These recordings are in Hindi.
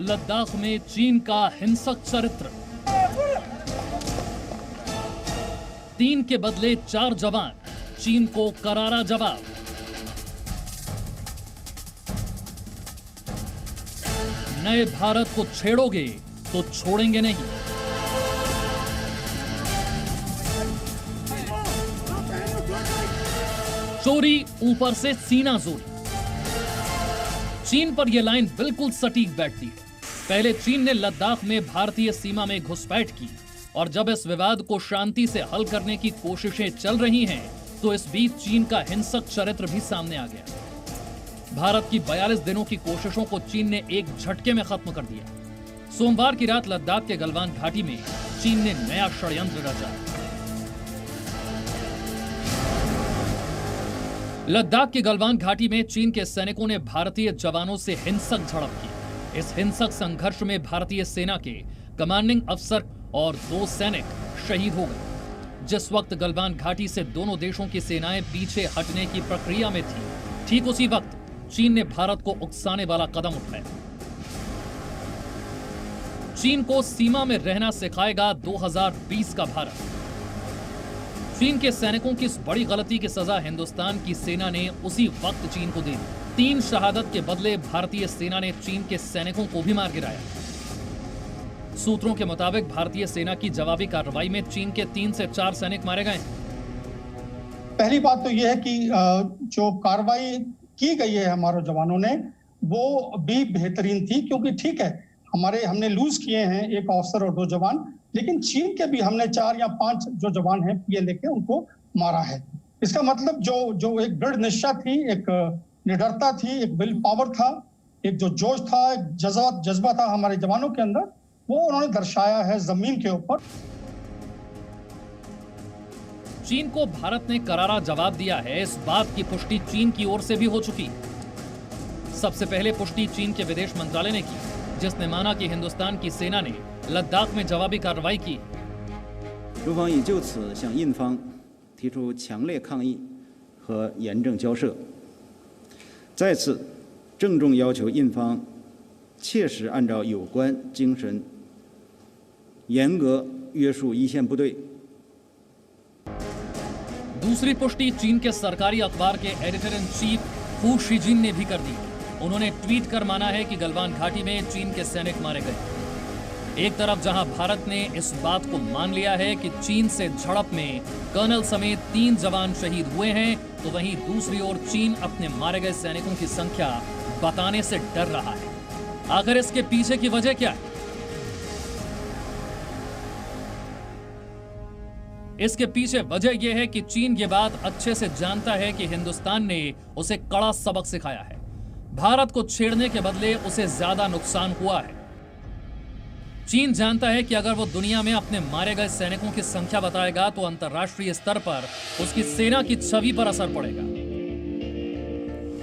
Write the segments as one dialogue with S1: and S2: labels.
S1: लद्दाख में चीन का हिंसक चरित्र। 3 के बदले 4 जवान, चीन को करारा जवाब। नए भारत को छेड़ोगे तो छोड़ेंगे नहीं। चोरी ऊपर से सीना जोरी। चीन पर यह लाइन बिल्कुल सटीक बैठती है। पहले चीन ने लद्दाख में भारतीय सीमा में घुसपैठ की और जब इस विवाद को शांति से हल करने की कोशिशें चल रही हैं, तो इस बीच चीन का हिंसक चरित्र भी सामने आ गया। भारत की 42 दिनों की कोशिशों को चीन ने एक झटके में खत्म कर दिया। सोमवार की रात लद्दाख के गलवान घाटी में चीन ने नया षड्यंत्र रचा। लद्दाख की गलवान घाटी में चीन के सैनिकों ने भारतीय जवानों से हिंसक झड़प की। इस हिंसक संघर्ष में भारतीय सेना के कमांडिंग अफसर और 2 सैनिक शहीद हो गए। जिस वक्त गलवान घाटी से दोनों देशों की सेनाएं पीछे हटने की प्रक्रिया में थी, ठीक उसी वक्त चीन ने भारत को उकसाने वाला कदम उठाया। चीन को सीमा में रहना सिखाएगा 2020 का भारत। चीन के सैनिकों की इस बड़ी गलती की सजा हिंदुस्तान की सेना ने उसी वक्त चीन को दे दी। 3 शहादत के बदले भारतीय सेना ने चीन के सैनिकों को भी मार गिराया। सूत्रों के मुताबिक भारतीय सेना की जवाबी कार्रवाई में चीन के 3 से 4 सैनिक मारे गए।
S2: पहली बात तो यह है कि जो कार्रवाई की गई है हमारे जवानों ने, वो भी बेहतरीन थी, क्योंकि ठीक है हमने लूज किए हैं 1 ऑफिसर और 2 जवान, लेकिन चीन के भी हमने 4 या 5 जो जवान हैं पीए लेके उनको मारा है। इसका मतलब जो एक दृढ़ निश्चय थी, एक निडरता थी, एक विल पावर था, एक जो जोश था, एक जज्बा था हमारे जवानों के अंदर, वो उन्होंने दर्शाया है जमीन के ऊपर।
S1: चीन को भारत ने करारा जवाब दिया है, इस बात की पुष्टि चीन की ओर से भी हो चुकी। सबसे पहले पुष्टि चीन के विदेश मंत्रालय ने की, जिसने माना कि हिंदुस्तान की सेना ने लद्दाख में जवाबी कार्रवाई की।
S3: 中方已就此向印方提出强烈抗议和严正交涉，再次郑重要求印方切实按照有关精神，严格约束一线部队。
S1: दूसरी पुष्टि चीन के सरकारी अखबार के एडिटर इन चीफ हू शिजिन ने भी कर दी। उन्होंने ट्वीट कर माना है कि गलवान घाटी में चीन के सैनिक मारे गए। एक तरफ जहां भारत ने इस बात को मान लिया है कि चीन से झड़प में कर्नल समेत 3 जवान शहीद हुए हैं, तो वहीं दूसरी ओर चीन अपने मारे गए सैनिकों की संख्या बताने से डर रहा है। आखिर इसके पीछे की वजह क्या है? इसके पीछे वजह यह है कि चीन ये बात अच्छे से जानता है कि हिंदुस्तान ने उसे कड़ा सबक सिखाया है। भारत को छेड़ने के बदले उसे ज्यादा नुकसान हुआ है। चीन जानता है कि अगर वो दुनिया में अपने मारे गए सैनिकों की संख्या बताएगा तो अंतर्राष्ट्रीय स्तर पर उसकी सेना की छवि पर असर पड़ेगा।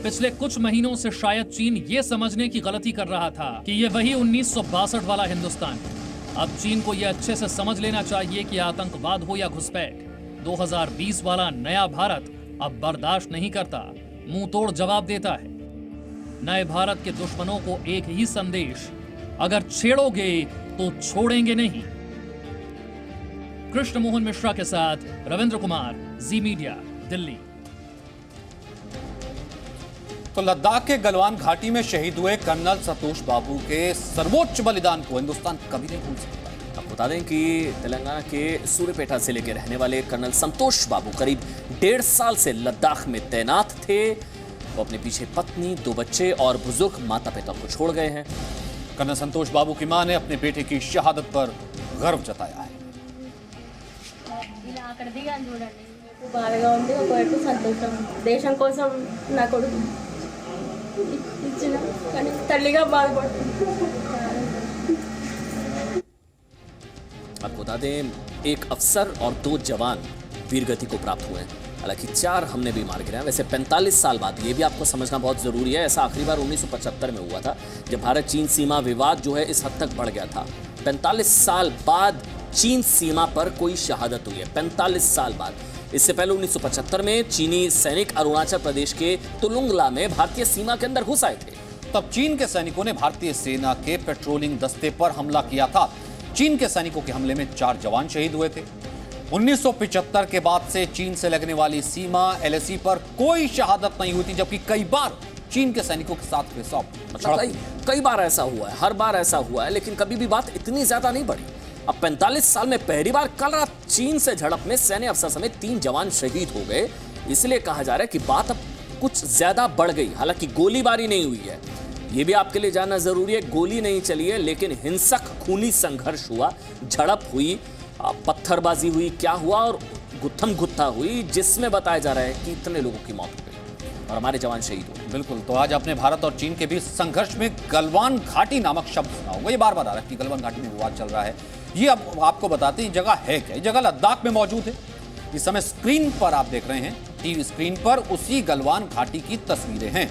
S1: पिछले कुछ महीनों से शायद चीन ये समझने की गलती कर रहा था कि ये वही 1962 वाला हिंदुस्तान है। अब चीन को यह अच्छे से समझ लेना चाहिए कि आतंकवाद हो या घुसपैठ, 2020 वाला नया भारत अब बर्दाश्त नहीं करता, मुंह तोड़ जवाब देता है। नए भारत के दुश्मनों को एक ही संदेश, अगर छेड़ोगे तो छोड़ेंगे नहीं। कृष्ण मोहन मिश्रा के साथ रविंद्र कुमार, जी मीडिया, दिल्ली।
S4: तो लद्दाख के गलवान घाटी में शहीद हुए कर्नल संतोष बाबू के सर्वोच्च बलिदान को हिंदुस्तान कभी नहीं भूल सकता।
S5: अब बता दें कि तेलंगाना के सूर्यपेटा जिले के रहने वाले कर्नल संतोष बाबू करीब 1.5 साल से लद्दाख में तैनात थे। वो अपने पीछे पत्नी, 2 बच्चे और बुजुर्ग माता पिता को छोड़ गए हैं।
S4: कर्नल संतोष बाबू की मां ने अपने बेटे की शहादत पर गर्व जताया है।
S6: బాధగా ఉంది, ఒకవైపు సంతోషం, దేశం కోసం నా కొడుకు ఇచ్చిన కానీ తల్లిగా బాధపడుతుంది।
S5: आपको बता दें, एक अफसर और 2 जवान वीरगति को प्राप्त हुए हैं। हालांकि 4 हमने भी मार गिराया। वैसे 45 साल बाद, ये भी आपको समझना बहुत ज़रूरी है, ऐसा आखिरी बार 1975 में हुआ था, जब भारत चीन सीमा विवाद जो है इस हद तक बढ़ गया था। 45 साल बाद चीन सीमा पर कोई शहादत हुई है, 45 साल बाद। इससे पहले 1975 में चीनी सैनिक अरुणाचल प्रदेश के तुलुंगला में भारतीय सीमा के अंदर घुस आए थे
S4: तब चीन के सैनिकों ने भारतीय सेना के पेट्रोलिंग दस्ते पर हमला किया था। चीन के सैनिकों के हमले में 4 जवान शहीद हुए थे। 1975 के बाद से चीन से लगने वाली सीमा एलएसी पर कोई शहादत नहीं हुई थी, जबकि कई बार चीन के सैनिकों के साथ फेस ऑफ
S5: मतलब कई बार ऐसा हुआ है, हर बार ऐसा हुआ है, लेकिन कभी भी बात इतनी ज्यादा नहीं बढ़ी। अब 45 साल में पहली बार कल रात चीन से झड़प में सैन्य अफसर समेत 3 जवान शहीद हो गए। इसलिए कहा जा रहा है कि बात अब कुछ ज्यादा बढ़ गई। हालांकि गोलीबारी नहीं हुई है, यह भी आपके लिए जानना जरूरी है। गोली नहीं चली है, लेकिन हिंसक खूनी संघर्ष हुआ, झड़प हुई, पत्थरबाजी हुई, क्या हुआ और गुत्थम गुत्था हुई, जिसमें बताया जा रहा है कि इतने लोगों की मौत हो गई और हमारे जवान शहीद हुए।
S4: बिल्कुल, तो आज अपने भारत और चीन के बीच संघर्ष में गलवान घाटी नामक शब्द सुना होगा। ये बार बार आ रहा है कि गलवान घाटी में विवाद चल रहा है। ये अब आपको बताते हैं जगह है क्या। ये जगह लद्दाख में मौजूद है। इस समय स्क्रीन पर आप देख रहे हैं, टीवी स्क्रीन पर उसी गलवान घाटी की तस्वीरें हैं।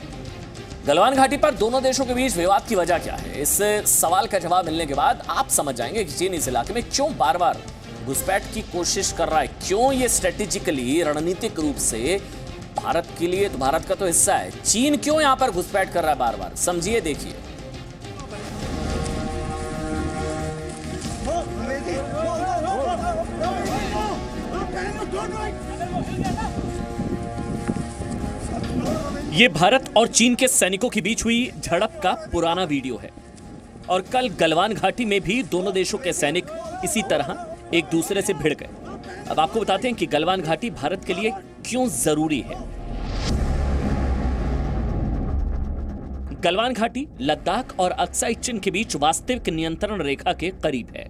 S5: गलवान घाटी पर दोनों देशों के बीच विवाद की वजह क्या है, इस सवाल का जवाब मिलने के बाद आप समझ जाएंगे कि चीन इस इलाके में क्यों बार बार घुसपैठ की कोशिश कर रहा है, क्यों ये स्ट्रेटेजिकली रणनीतिक रूप से भारत के लिए, तो भारत का तो हिस्सा है, चीन क्यों यहां पर घुसपैठ कर रहा है बार बार। समझिए, देखिए। ये भारत और चीन के सैनिकों के बीच हुई झड़प का पुराना वीडियो है और कल गलवान घाटी में भी दोनों देशों के सैनिक इसी तरह एक दूसरे से भिड़ गए। अब आपको बताते हैं कि गलवान घाटी भारत के लिए क्यों जरूरी है। गलवान घाटी लद्दाख और अक्साई चिन के बीच वास्तविक नियंत्रण रेखा के करीब है।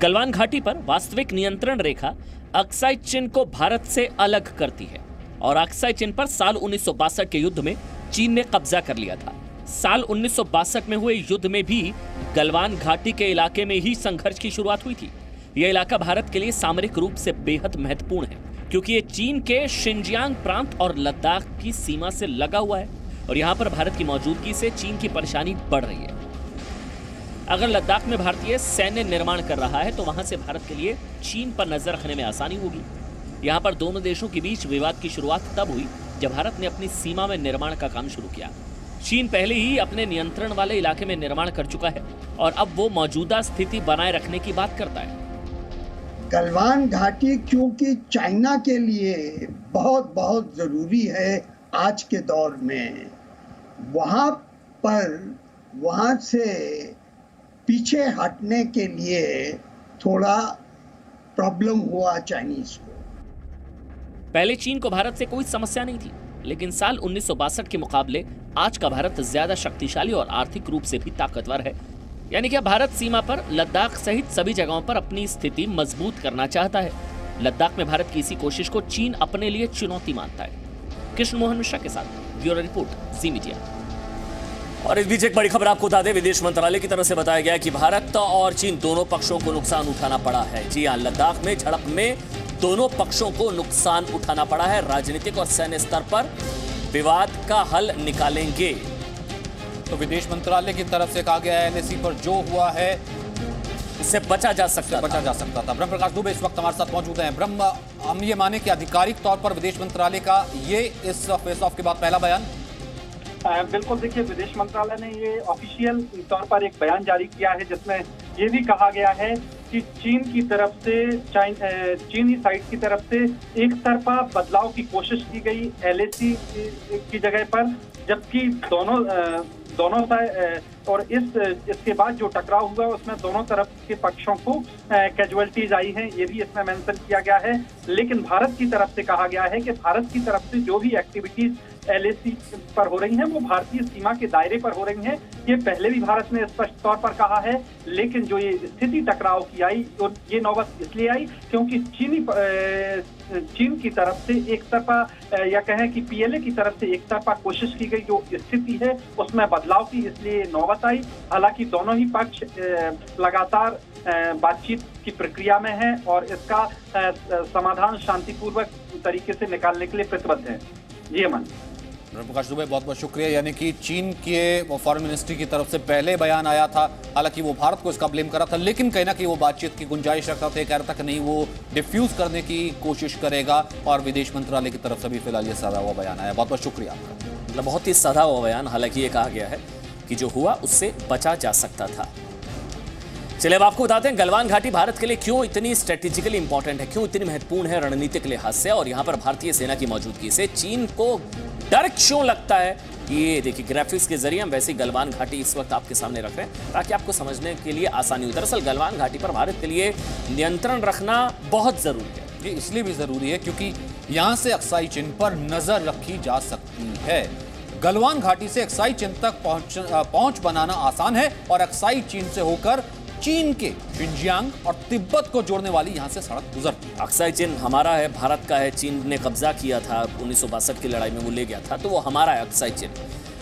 S5: गलवान घाटी पर वास्तविक नियंत्रण रेखा अक्साई चिन को भारत से अलग करती है और अक्साई चिन पर साल 1962 के युद्ध में चीन ने कब्जा कर लिया था। साल 1962 में हुए युद्ध में भी गलवान घाटी के इलाके में ही संघर्ष की शुरुआत हुई थी। यह इलाका भारत के लिए सामरिक रूप से बेहद महत्वपूर्ण है क्योंकि ये चीन के शिनजियांग प्रांत और लद्दाख की सीमा से लगा हुआ है और यहाँ पर भारत की मौजूदगी से चीन की परेशानी बढ़ रही है। अगर लद्दाख में भारतीय सैन्य निर्माण कर रहा है तो वहां से भारत के लिए चीन पर नजर रखने में आसानी होगी। यहाँ पर दोनों देशों के बीच विवाद की शुरुआत तब हुई जब भारत ने अपनी सीमा में निर्माण का काम शुरू किया। चीन पहले ही अपने नियंत्रण वाले इलाके में निर्माण कर चुका है और अब वो मौजूदा स्थिति बनाए रखने की बात करता है।
S7: गलवान घाटी क्योंकि चाइना के लिए बहुत बहुत जरूरी है आज के दौर में, वहां से पीछे हटने के लिए थोड़ा प्रॉब्लम हुआ चाइनीज को।
S5: पहले चीन को भारत से कोई समस्या नहीं थी, लेकिन साल 1962 के मुकाबले आज का भारत ज्यादा शक्तिशाली और आर्थिक रूप से भी ताकतवर है। यानी कि भारत सीमा पर लद्दाख सहित सभी जगहों पर अपनी स्थिति मजबूत करना चाहता है। लद्दाख में भारत की इसी कोशिश को चीन अपने लिए चुनौती मानता है। कृष्ण मोहन मिश्रा के साथ ब्यूरो रिपोर्ट, जी मीडिया। और इस बीच एक बड़ी खबर आपको बता दें, विदेश मंत्रालय की तरफ से बताया गया कि भारत और चीन दोनों पक्षों को नुकसान उठाना पड़ा है। जी हां, लद्दाख में झड़प में दोनों पक्षों को नुकसान उठाना पड़ा है। राजनीतिक और सैन्य स्तर पर विवाद का हल निकालेंगे।
S4: तो विदेश मंत्रालय की तरफ से कहा गया है एलएसी पर जो हुआ है
S5: इससे बचा जा सकता
S4: था। ब्रह्म प्रकाश दुबे इस वक्त हमारे साथ मौजूद हैं। ब्रह्म, हम ये माने कि आधिकारिक तौर पर विदेश मंत्रालय का ये इस फेस ऑफ के बाद पहला बयान?
S8: बिल्कुल, देखिए, विदेश मंत्रालय ने ये ऑफिशियल तौर पर एक बयान जारी किया है जिसमें ये भी कहा गया है कि चीन की तरफ से, चीनी साइड की तरफ से एक तरफा बदलाव की कोशिश की गई एलएसी की जगह पर, जबकि दोनों और इसके बाद जो टकराव हुआ उसमें दोनों तरफ के पक्षों को कैजुअलिटीज आई हैं, ये भी इसमें मेंशन किया गया है। लेकिन भारत की तरफ से कहा गया है कि भारत की तरफ से जो भी एक्टिविटीज एलएसी पर हो रही हैं वो भारतीय सीमा के दायरे पर हो रही हैं। ये पहले भी भारत ने स्पष्ट तौर पर कहा है, लेकिन जो ये स्थिति टकराव की आई और ये नौबत इसलिए आई क्योंकि चीन की तरफ से एक तरफा या कहें कि पीएलए की तरफ से एक तरफा कोशिश की गई जो स्थिति है उसमें बदलाव की, इसलिए नौबत आई। हालांकि दोनों ही पक्ष लगातार बातचीत की प्रक्रिया में है और इसका समाधान शांतिपूर्वक तरीके से निकालने के लिए प्रतिबद्ध है। जी अमन।
S4: प्रकाश दुबे, बहुत बहुत शुक्रिया। यानी कि चीन के फॉरेन मिनिस्ट्री की तरफ से पहले बयान आया था, हालांकि वो भारत को इसका ब्लेम कर रहा था, लेकिन कहीं ना कहीं वो बातचीत की गुंजाइश रखता था, कह रहा था कि नहीं वो डिफ्यूज करने की कोशिश करेगा। और विदेश मंत्रालय की तरफ से भी फिलहाल ये सादा हुआ बयान आया। बहुत बहुत शुक्रिया आपका।
S5: मतलब बहुत ही सादा हुआ बयान। हालांकि ये कहा गया है कि जो हुआ उससे बचा जा सकता था। चलिए अब आपको बताते हैं गलवान घाटी भारत के लिए क्यों इतनी स्ट्रेटेजिकली इंपॉर्टेंट है, क्यों इतनी महत्वपूर्ण है रणनीतिक लिहाज से, और यहां पर भारतीय सेना की मौजूदगी से चीन को डर क्यों लगता है। ये देखिए ग्राफिक्स के जरिए हम वैसे ही गलवान घाटी इस वक्त आपके सामने रख रहे हैं ताकि आपको समझने के लिए आसानी हो। दरअसल गलवान घाटी पर भारत के लिए नियंत्रण रखना बहुत जरूरी है।
S4: ये इसलिए भी जरूरी है क्योंकि यहां से अक्साई चिन पर नजर रखी जा सकती है। गलवान घाटी से अक्साई चिन तक पहुंच बनाना आसान है और अक्साई चीन से होकर चीन के शिनजियांग और तिब्बत को जोड़ने वाली यहां से सड़क गुजरती है।
S5: अक्साई चिन हमारा है, भारत का है। चीन ने कब्जा किया था 1962 की लड़ाई में, वो ले गया था, तो वो हमारा है अक्साई चिन।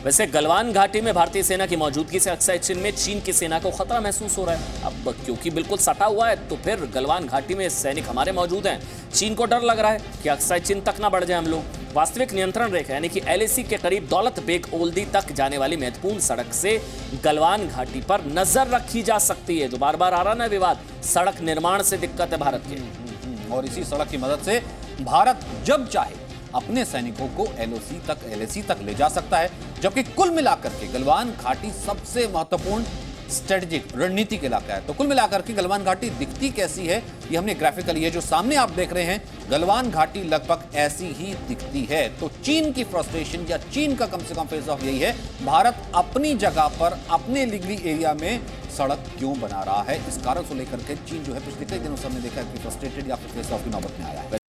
S5: वैसे गलवान घाटी में भारतीय सेना की मौजूदगी से अक्साई चिन में चीन की सेना को खतरा महसूस हो रहा है। अब क्योंकि बिल्कुल सटा हुआ है तो फिर गलवान घाटी में सैनिक हमारे मौजूद हैं, चीन को डर लग रहा है कि अक्साई चिन तक ना बढ़ जाए हम लोग। वास्तविक नियंत्रण रेखा यानी कि LAC के करीब दौलत बेग ओल्दी तक जाने वाली महत्वपूर्ण सड़क से गलवान घाटी पर नजर रखी जा सकती है। जो बार बार आ रहा ना विवाद, सड़क निर्माण से दिक्कत है भारत के,
S4: और इसी सड़क की मदद से भारत जब चाहे अपने सैनिकों को LAC तक ले जा सकता है। जबकि कुल मिलाकर के गलवान घाटी सबसे महत्वपूर्ण स्ट्रेटेजिक रणनीतिक इलाका है। तो कुल मिलाकर के गलवान घाटी दिखती कैसी है ये हमने ग्राफिकली, ये जो सामने आप देख रहे हैं गलवान घाटी लगभग ऐसी ही दिखती है। तो चीन की फ्रस्ट्रेशन या चीन का कम से कम फेस ऑफ यही है, भारत अपनी जगह पर अपने लीगली एरिया में सड़क क्यों बना रहा है। इस कारण को लेकर के चीन जो है पिछले कई दिनों से हमने देखा है कि फ्रस्ट्रेटेड या फिर फेस ऑफ की नौबत में आया है।